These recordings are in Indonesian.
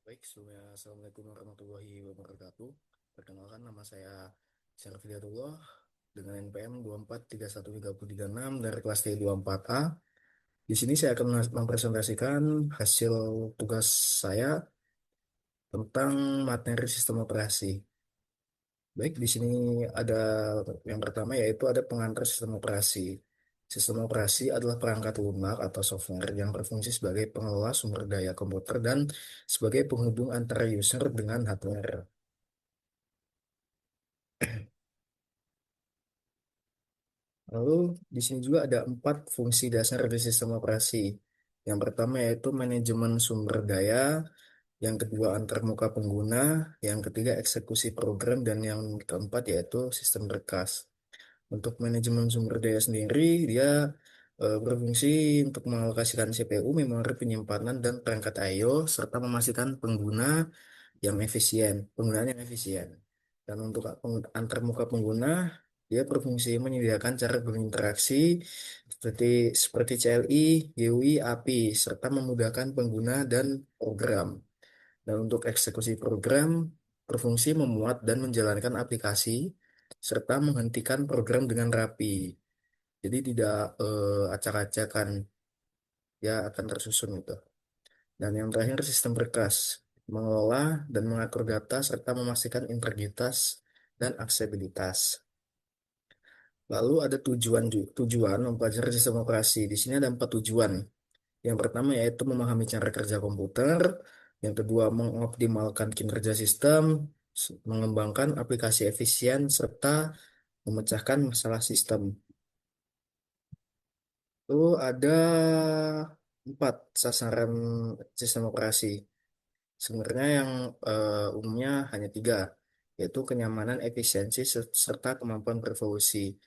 Baik, sebelumnya Assalamualaikum warahmatullahi wabarakatuh. Perkenalkan nama saya Syarif Hidayatullah dengan NPM 24313036 dari kelas T24A. Di sini saya akan mempresentasikan hasil tugas saya tentang materi sistem operasi. Baik, di sini ada yang pertama yaitu ada pengantar sistem operasi. Sistem operasi adalah perangkat lunak atau software yang berfungsi sebagai pengelola sumber daya komputer dan sebagai penghubung antara user dengan hardware. Lalu di sini juga ada 4 fungsi dasar dari sistem operasi. Yang pertama yaitu manajemen sumber daya, yang kedua antarmuka pengguna, yang ketiga eksekusi program, dan yang keempat yaitu sistem berkas. Untuk manajemen sumber daya sendiri, dia berfungsi untuk mengalokasikan CPU, memori penyimpanan, dan perangkat I/O, serta memastikan penggunaan yang efisien. Dan untuk antarmuka pengguna, dia berfungsi menyediakan cara berinteraksi seperti seperti CLI, GUI, API, serta memudahkan pengguna dan program. Dan untuk eksekusi program, berfungsi memuat dan menjalankan aplikasi, serta menghentikan program dengan rapi. Jadi tidak acak-acakan, ya akan tersusun itu. Dan yang terakhir sistem berkas, mengelola dan mengatur data serta memastikan integritas dan aksesibilitas. Lalu ada tujuan mempelajari sistem operasi. Di sini ada 4 tujuan. Yang pertama yaitu memahami cara kerja komputer. Yang kedua mengoptimalkan kinerja sistem, mengembangkan aplikasi efisien serta memecahkan masalah sistem. Lalu ada 4 sasaran sistem operasi. Sebenarnya yang umumnya hanya 3, yaitu kenyamanan, efisiensi, serta kemampuan berevolusi.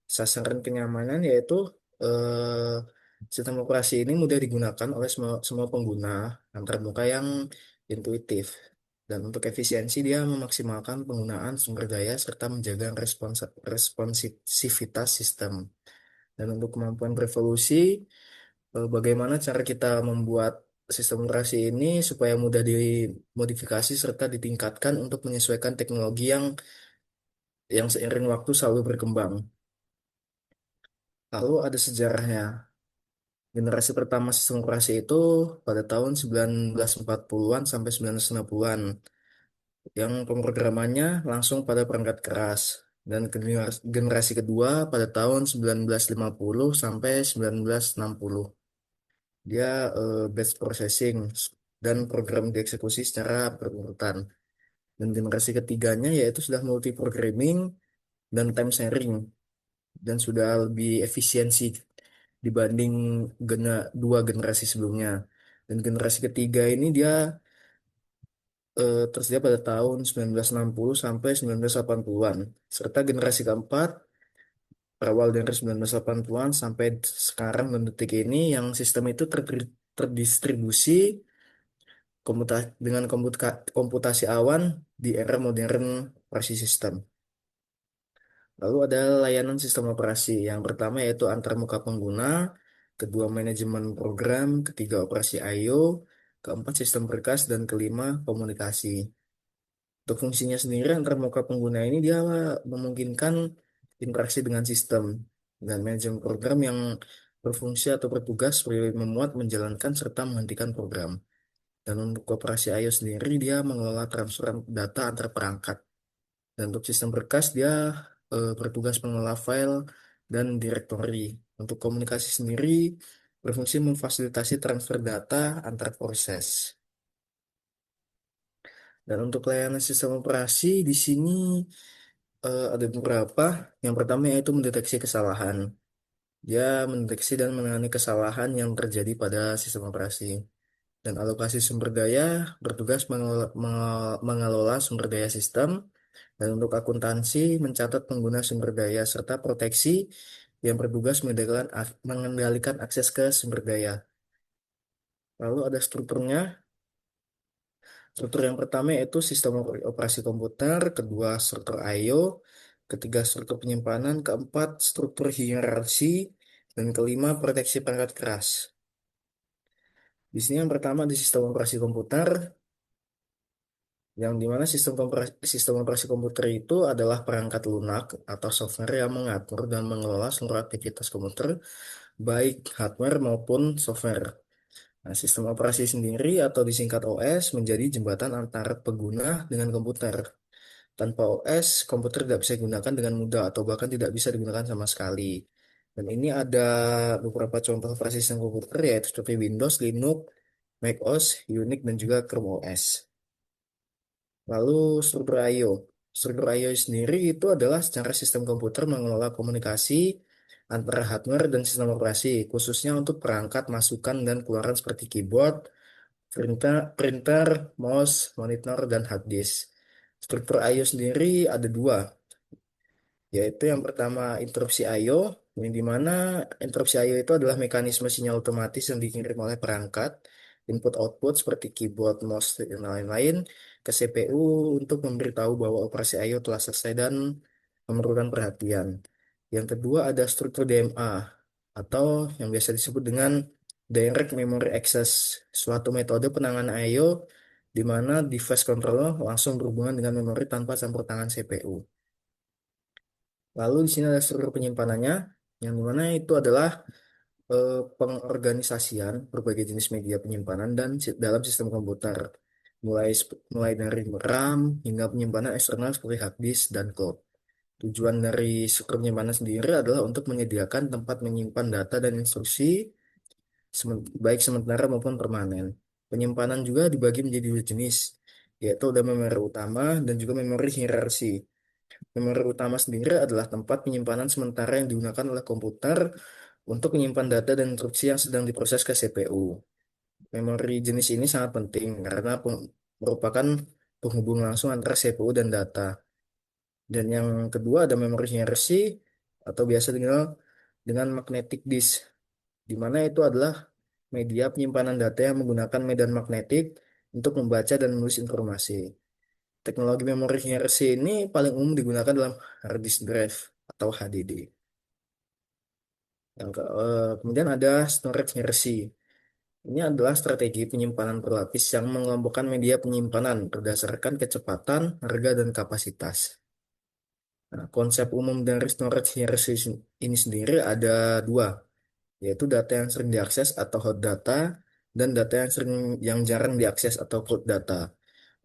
Sasaran kenyamanan yaitu eh, sistem operasi ini mudah digunakan oleh semua pengguna antar muka yang intuitif. Dan untuk efisiensi dia memaksimalkan penggunaan sumber daya serta menjaga responsivitas sistem. Dan untuk kemampuan berevolusi, bagaimana cara kita membuat sistem operasi ini supaya mudah dimodifikasi serta ditingkatkan untuk menyesuaikan teknologi yang seiring waktu selalu berkembang. Lalu ada sejarahnya. Generasi pertama sistem operasi itu pada tahun 1940-an sampai 1960-an yang pemrogramannya langsung pada perangkat keras. Dan generasi kedua pada tahun 1950 sampai 1960. Dia batch processing dan program dieksekusi secara berurutan. Dan generasi ketiganya yaitu sudah multi programming dan time sharing dan sudah lebih efisiensi dibanding 2 generasi sebelumnya. Dan generasi ketiga ini dia tersedia pada tahun 1960 sampai 1980-an. Serta generasi keempat berawal dari 1980-an sampai sekarang dan detik ini yang sistem itu terdistribusi dengan komputasi awan di era modern operasi sistem. Lalu ada layanan sistem operasi. Yang pertama yaitu antarmuka pengguna, kedua manajemen program, ketiga operasi I/O, keempat sistem berkas, dan kelima komunikasi. Untuk fungsinya sendiri antarmuka pengguna ini dia memungkinkan interaksi dengan sistem dan manajemen program yang berfungsi atau bertugas sebagai memuat, menjalankan, serta menghentikan program. Dan untuk operasi I/O sendiri dia mengelola transfer data antar perangkat. Dan untuk sistem berkas dia bertugas mengelola file dan direktori. Untuk komunikasi sendiri berfungsi memfasilitasi transfer data antar proses. Dan untuk layanan sistem operasi di sini ada beberapa. Yang pertama yaitu mendeteksi kesalahan. Dia mendeteksi dan menangani kesalahan yang terjadi pada sistem operasi. Dan alokasi sumber daya bertugas mengelola sumber daya sistem. Dan untuk akuntansi mencatat pengguna sumber daya serta proteksi yang bertugas mengendalikan akses ke sumber daya. Lalu ada strukturnya. Struktur yang pertama yaitu sistem operasi komputer, kedua struktur I/O, ketiga struktur penyimpanan, keempat struktur hierarki, dan kelima proteksi perangkat keras. Di sini yang pertama di sistem operasi komputer. yang dimana sistem operasi komputer itu adalah perangkat lunak atau software yang mengatur dan mengelola seluruh aktivitas komputer, baik hardware maupun software. Nah, sistem operasi sendiri atau disingkat OS menjadi jembatan antara pengguna dengan komputer. Tanpa OS, komputer tidak bisa digunakan dengan mudah atau bahkan tidak bisa digunakan sama sekali. Dan ini ada beberapa contoh operasi sistem komputer yaitu seperti Windows, Linux, macOS, Unix, dan juga Chrome OS. Lalu struktur I/O. Struktur I/O sendiri itu adalah secara sistem komputer mengelola komunikasi antara hardware dan sistem operasi, khususnya untuk perangkat masukan dan keluaran seperti keyboard, printer, mouse, monitor, dan hard disk. Struktur I/O sendiri ada dua, yaitu yang pertama interupsi I/O, yang dimana interupsi I/O itu adalah mekanisme sinyal otomatis yang dikirim oleh perangkat input-output seperti keyboard, mouse, dan lain-lain ke CPU untuk memberitahu bahwa operasi I/O telah selesai dan memerlukan perhatian. Yang kedua ada struktur DMA atau yang biasa disebut dengan Direct Memory Access, suatu metode penanganan I/O di mana device controller langsung berhubungan dengan memori tanpa campur tangan CPU. Lalu di sini ada struktur penyimpanannya, yang dimana itu adalah pengorganisasian berbagai jenis media penyimpanan dan dalam sistem komputer, mulai dari RAM hingga penyimpanan eksternal seperti hard disk dan cloud. Tujuan dari struktur penyimpanan sendiri adalah untuk menyediakan tempat menyimpan data dan instruksi, baik sementara maupun permanen. Penyimpanan juga dibagi menjadi dua jenis, yaitu ada memori utama dan juga memori hierarki. Memori utama sendiri adalah tempat penyimpanan sementara yang digunakan oleh komputer untuk menyimpan data dan instruksi yang sedang diproses ke CPU. Memori jenis ini sangat penting karena merupakan penghubung langsung antara CPU dan data. Dan yang kedua ada memori inersi atau biasa dikenal dengan magnetic disk, di mana itu adalah media penyimpanan data yang menggunakan medan magnetik untuk membaca dan menulis informasi. Teknologi memori inersi ini paling umum digunakan dalam hard disk drive atau HDD. Kemudian ada storage inersi. Ini adalah strategi penyimpanan berlapis yang mengelompokkan media penyimpanan berdasarkan kecepatan, harga, dan kapasitas. Nah, konsep umum dari storage hierarchy ini sendiri ada dua, yaitu data yang sering diakses atau hot data dan data yang jarang diakses atau cold data.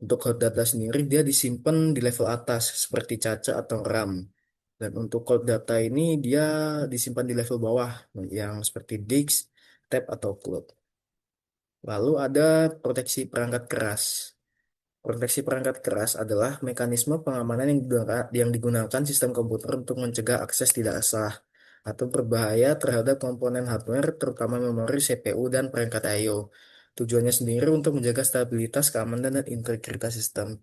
Untuk hot data sendiri dia disimpan di level atas seperti cache atau RAM. Dan untuk cold data ini dia disimpan di level bawah yang seperti disk, tab atau cloud. Lalu ada proteksi perangkat keras. Proteksi perangkat keras adalah mekanisme pengamanan yang digunakan sistem komputer untuk mencegah akses tidak sah atau berbahaya terhadap komponen hardware, terutama memori, CPU, dan perangkat I/O. Tujuannya sendiri untuk menjaga stabilitas, keamanan, dan integritas sistem.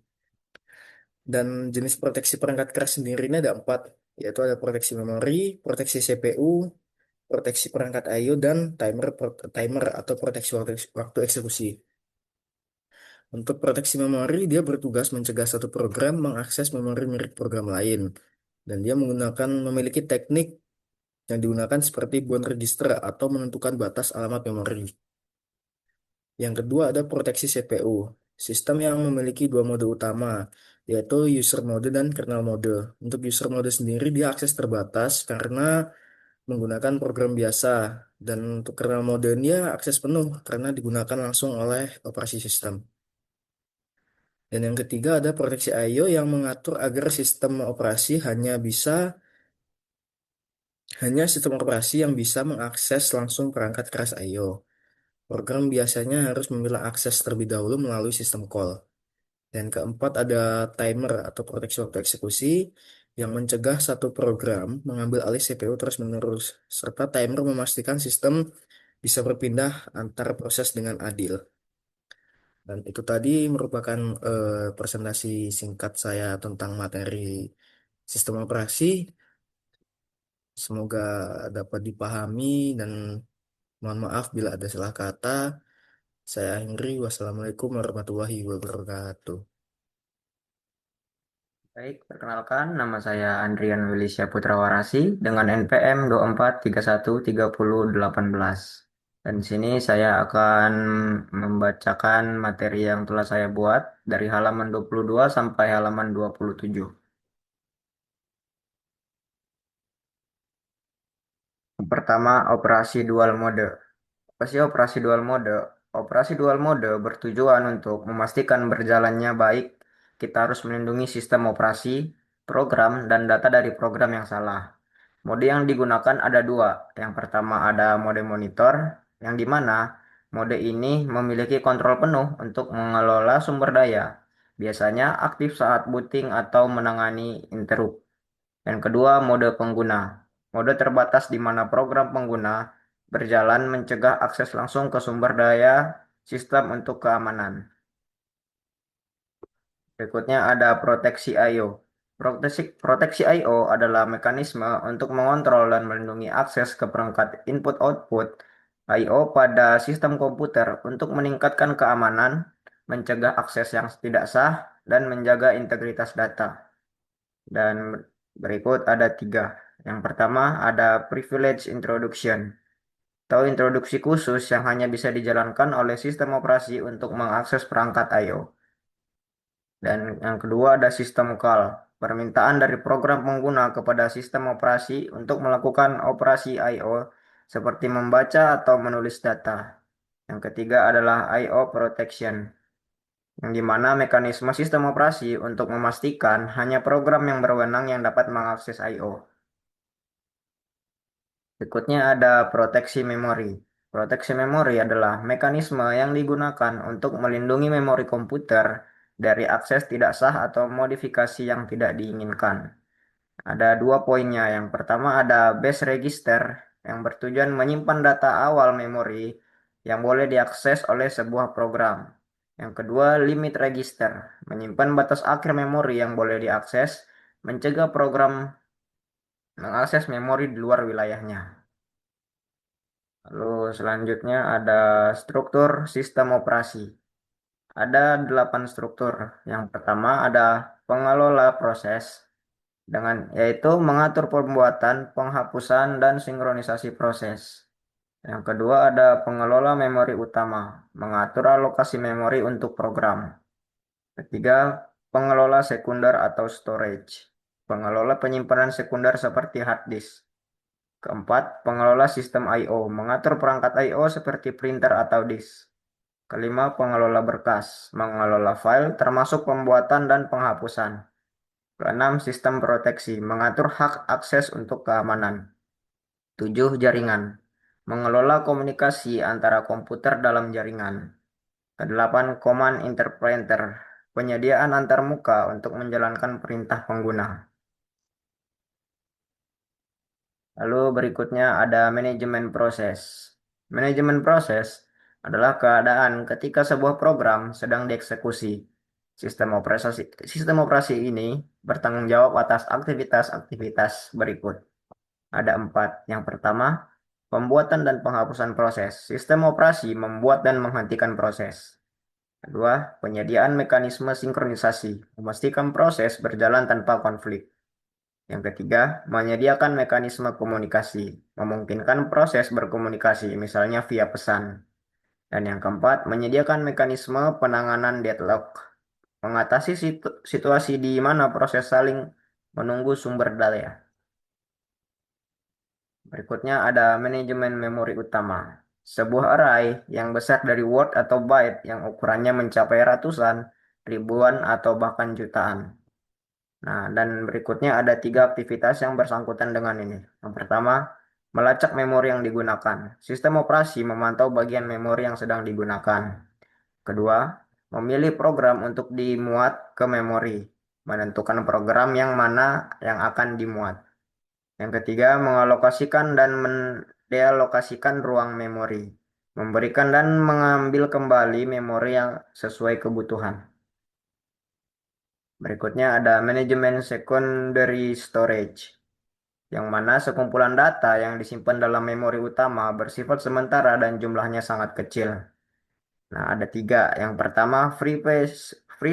Dan jenis proteksi perangkat keras sendiri ini ada empat, yaitu ada proteksi memori, proteksi CPU, proteksi perangkat I/O, dan timer atau proteksi waktu eksekusi. Untuk proteksi memori, dia bertugas mencegah satu program mengakses memori milik program lain. Dan dia memiliki teknik yang digunakan seperti bound register atau menentukan batas alamat memori. Yang kedua ada proteksi CPU, sistem yang memiliki dua mode utama, yaitu user mode dan kernel mode. Untuk user mode sendiri dia akses terbatas karena menggunakan program biasa. Dan untuk kernel mode dia akses penuh karena digunakan langsung oleh operasi sistem. Dan yang ketiga ada proteksi I/O yang mengatur agar hanya sistem operasi yang bisa mengakses langsung perangkat keras I/O. Program biasanya harus memilih akses terlebih dahulu melalui sistem call. Dan keempat ada timer atau proteksi waktu eksekusi yang mencegah satu program mengambil alih CPU terus-menerus, serta timer memastikan sistem bisa berpindah antar proses dengan adil. Dan itu tadi merupakan presentasi singkat saya tentang materi sistem operasi. Semoga dapat dipahami dan mohon maaf bila ada salah kata. Saya akhiri. Wassalamualaikum warahmatullahi wabarakatuh. Baik, perkenalkan nama saya Andrian Wilisya Putrawarasi dengan NPM 24313018. Dan di sini saya akan membacakan materi yang telah saya buat dari halaman 22 sampai halaman 27. Yang pertama, operasi dual mode. Apa sih operasi dual mode? Operasi dual mode bertujuan untuk memastikan berjalannya baik. Kita harus melindungi sistem operasi, program, dan data dari program yang salah. Mode yang digunakan ada dua. Yang pertama ada mode monitor, yang di mana mode ini memiliki kontrol penuh untuk mengelola sumber daya. Biasanya aktif saat booting atau menangani interrupt. Yang kedua, mode pengguna. Mode terbatas di mana program pengguna berjalan mencegah akses langsung ke sumber daya sistem untuk keamanan. Berikutnya ada proteksi I/O. Proteksi I/O adalah mekanisme untuk mengontrol dan melindungi akses ke perangkat input-output I/O pada sistem komputer untuk meningkatkan keamanan, mencegah akses yang tidak sah, dan menjaga integritas data. Dan berikut ada tiga. Yang pertama ada privilege introduction atau introduksi khusus yang hanya bisa dijalankan oleh sistem operasi untuk mengakses perangkat I/O. Dan yang kedua ada sistem call, permintaan dari program pengguna kepada sistem operasi untuk melakukan operasi I/O seperti membaca atau menulis data. Yang ketiga adalah I/O protection, yang dimana mekanisme sistem operasi untuk memastikan hanya program yang berwenang yang dapat mengakses I/O. Berikutnya ada proteksi memori. Proteksi memori adalah mekanisme yang digunakan untuk melindungi memori komputer dari akses tidak sah atau modifikasi yang tidak diinginkan. Ada dua poinnya. Yang pertama ada base register yang bertujuan menyimpan data awal memori yang boleh diakses oleh sebuah program. Yang kedua, limit register, menyimpan batas akhir memori yang boleh diakses, mencegah program mengakses memori di luar wilayahnya. Lalu selanjutnya ada struktur sistem operasi. Ada 8 struktur. Yang pertama ada pengelola proses dengan yaitu mengatur pembuatan, penghapusan, dan sinkronisasi proses. Yang kedua ada pengelola memori utama, mengatur alokasi memori untuk program. Ketiga, pengelola sekunder atau storage, pengelola penyimpanan sekunder seperti hard disk. Keempat, pengelola sistem I/O, mengatur perangkat I/O seperti printer atau disk. Kelima, pengelola berkas, mengelola file termasuk pembuatan dan penghapusan. Keenam, sistem proteksi, mengatur hak akses untuk keamanan. Tujuh, jaringan, mengelola komunikasi antara komputer dalam jaringan. Kedelapan, command interpreter, penyediaan antarmuka untuk menjalankan perintah pengguna. Lalu berikutnya ada manajemen proses. Manajemen proses adalah keadaan ketika sebuah program sedang dieksekusi. Sistem operasi ini bertanggung jawab atas aktivitas-aktivitas berikut. Ada empat. Yang pertama, pembuatan dan penghapusan proses. Sistem operasi membuat dan menghentikan proses. Kedua, penyediaan mekanisme sinkronisasi, memastikan proses berjalan tanpa konflik. Yang ketiga, menyediakan mekanisme komunikasi, memungkinkan proses berkomunikasi, misalnya via pesan. Dan yang keempat, menyediakan mekanisme penanganan deadlock, mengatasi situasi di mana proses saling menunggu sumber daya. Berikutnya ada manajemen memori utama. Sebuah array yang besar dari word atau byte yang ukurannya mencapai ratusan, ribuan, atau bahkan jutaan. Nah, dan berikutnya ada tiga aktivitas yang bersangkutan dengan ini. Yang pertama, melacak memori yang digunakan. Sistem operasi memantau bagian memori yang sedang digunakan. Kedua, memilih program untuk dimuat ke memori. Menentukan program yang mana yang akan dimuat. Yang ketiga, mengalokasikan dan mendealokasikan ruang memori. Memberikan dan mengambil kembali memori yang sesuai kebutuhan. Berikutnya ada manajemen secondary storage, yang mana sekumpulan data yang disimpan dalam memori utama bersifat sementara dan jumlahnya sangat kecil. Nah, ada tiga. Yang pertama, free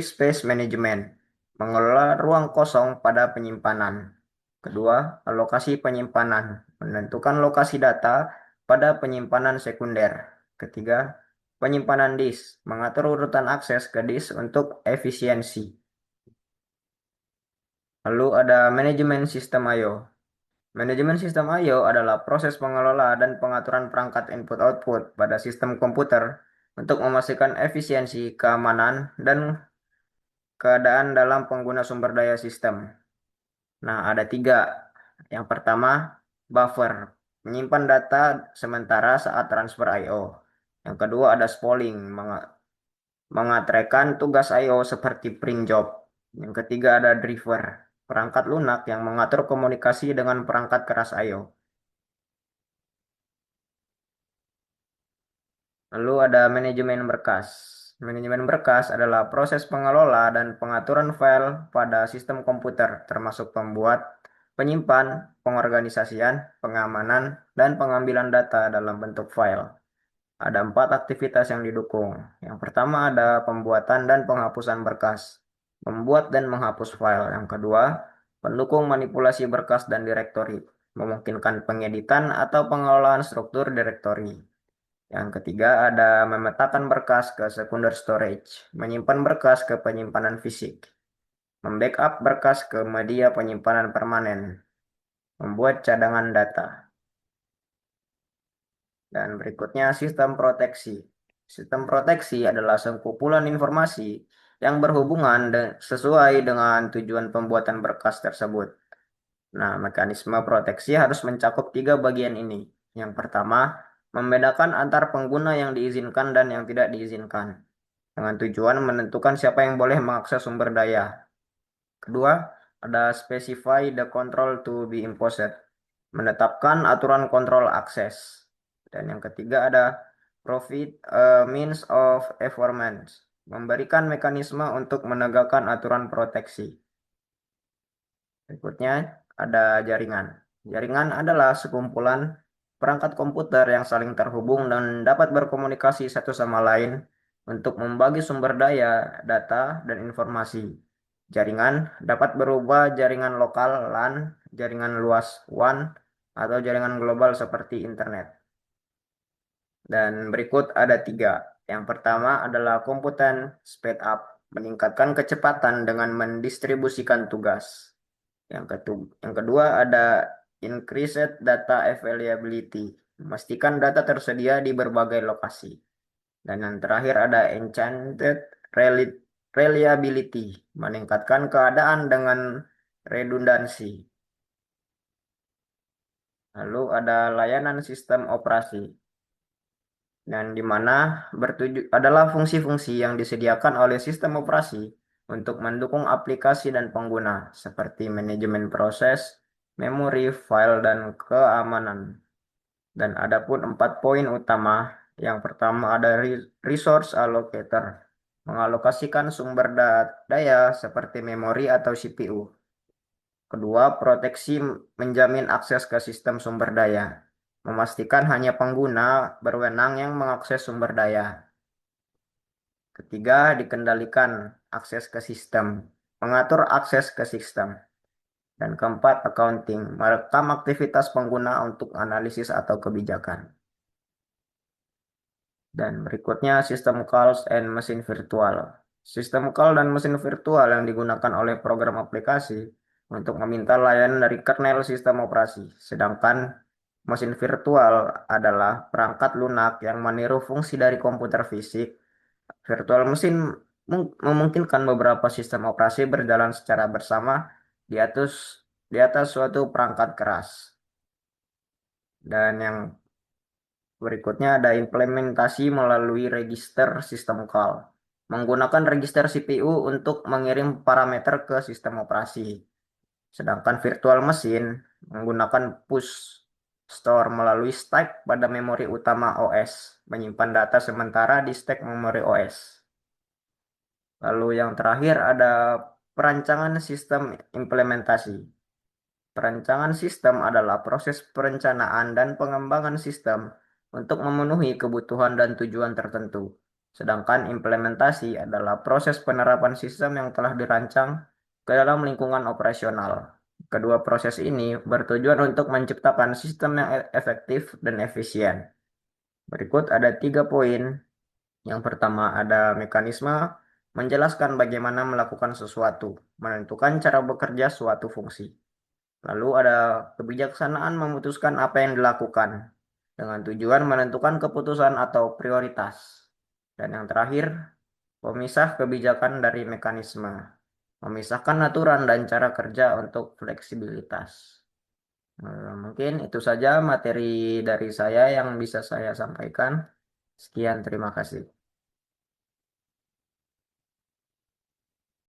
space management, mengelola ruang kosong pada penyimpanan. Kedua, alokasi penyimpanan, menentukan lokasi data pada penyimpanan sekunder. Ketiga, penyimpanan disk, mengatur urutan akses ke disk untuk efisiensi. Lalu ada manajemen sistem I/O. Manajemen sistem I/O adalah proses pengelola dan pengaturan perangkat input-output pada sistem komputer untuk memastikan efisiensi, keamanan, dan keadaan dalam pengguna sumber daya sistem. Nah, ada tiga. Yang pertama, buffer, menyimpan data sementara saat transfer I/O. Yang kedua ada spooling, mengatrekan tugas I/O seperti print job. Yang ketiga ada driver, perangkat lunak yang mengatur komunikasi dengan perangkat keras I/O. Lalu ada manajemen berkas. Manajemen berkas adalah proses pengelola dan pengaturan file pada sistem komputer, termasuk pembuat, penyimpan, pengorganisasian, pengamanan, dan pengambilan data dalam bentuk file. Ada empat aktivitas yang didukung. Yang pertama ada pembuatan dan penghapusan berkas, membuat dan menghapus file. Yang kedua, pendukung manipulasi berkas dan direktori, memungkinkan pengeditan atau pengelolaan struktur direktori. Yang ketiga ada memetakan berkas ke secondary storage, menyimpan berkas ke penyimpanan fisik, membackup berkas ke media penyimpanan permanen, membuat cadangan data. Dan berikutnya sistem proteksi. Sistem proteksi adalah sekumpulan informasi yang berhubungan sesuai dengan tujuan pembuatan berkas tersebut. Nah, mekanisme proteksi harus mencakup tiga bagian ini. Yang pertama, membedakan antar pengguna yang diizinkan dan yang tidak diizinkan, dengan tujuan menentukan siapa yang boleh mengakses sumber daya. Kedua, ada specify the control to be imposed, menetapkan aturan kontrol akses. Dan yang ketiga ada provide a means of enforcement, memberikan mekanisme untuk menegakkan aturan proteksi. Berikutnya ada jaringan. Jaringan adalah sekumpulan perangkat komputer yang saling terhubung dan dapat berkomunikasi satu sama lain untuk membagi sumber daya, data, dan informasi. Jaringan dapat berubah jaringan lokal LAN, jaringan luas WAN, atau jaringan global seperti internet. Dan berikut ada tiga. Yang pertama adalah komputer speed up, meningkatkan kecepatan dengan mendistribusikan tugas. Yang kedua ada increased data availability, memastikan data tersedia di berbagai lokasi. Dan yang terakhir ada enchanted reliability, meningkatkan keadaan dengan redundansi. Lalu ada layanan sistem operasi, dan di mana adalah fungsi-fungsi yang disediakan oleh sistem operasi untuk mendukung aplikasi dan pengguna, seperti manajemen proses, memori, file, dan keamanan. Dan ada pun 4 poin utama. Yang pertama ada resource allocator, mengalokasikan sumber daya seperti memori atau CPU. Kedua, proteksi, menjamin akses ke sistem sumber daya, memastikan hanya pengguna berwenang yang mengakses sumber daya. Ketiga, dikendalikan akses ke sistem, mengatur akses ke sistem. Dan keempat, accounting, merekam aktivitas pengguna untuk analisis atau kebijakan. Dan berikutnya sistem calls and mesin virtual. Sistem call dan mesin virtual yang digunakan oleh program aplikasi untuk meminta layanan dari kernel sistem operasi. Sedangkan mesin virtual adalah perangkat lunak yang meniru fungsi dari komputer fisik. Virtual mesin memungkinkan beberapa sistem operasi berjalan secara bersama di atas suatu perangkat keras. Dan yang berikutnya ada implementasi melalui register sistem call, menggunakan register CPU untuk mengirim parameter ke sistem operasi. Sedangkan virtual mesin menggunakan push store melalui stack pada memori utama OS, menyimpan data sementara di stack memori OS. Lalu yang terakhir ada perancangan sistem implementasi. Perancangan sistem adalah proses perencanaan dan pengembangan sistem untuk memenuhi kebutuhan dan tujuan tertentu. Sedangkan implementasi adalah proses penerapan sistem yang telah dirancang ke dalam lingkungan operasional. Kedua proses ini bertujuan untuk menciptakan sistem yang efektif dan efisien. Berikut ada 3 poin. Yang pertama ada mekanisme menjelaskan bagaimana melakukan sesuatu, menentukan cara bekerja suatu fungsi. Lalu ada kebijaksanaan memutuskan apa yang dilakukan dengan tujuan menentukan keputusan atau prioritas. Dan yang terakhir, pemisah kebijakan dari mekanisme, memisahkan aturan dan cara kerja untuk fleksibilitas. Mungkin itu saja materi dari saya yang bisa saya sampaikan. Sekian, terima kasih.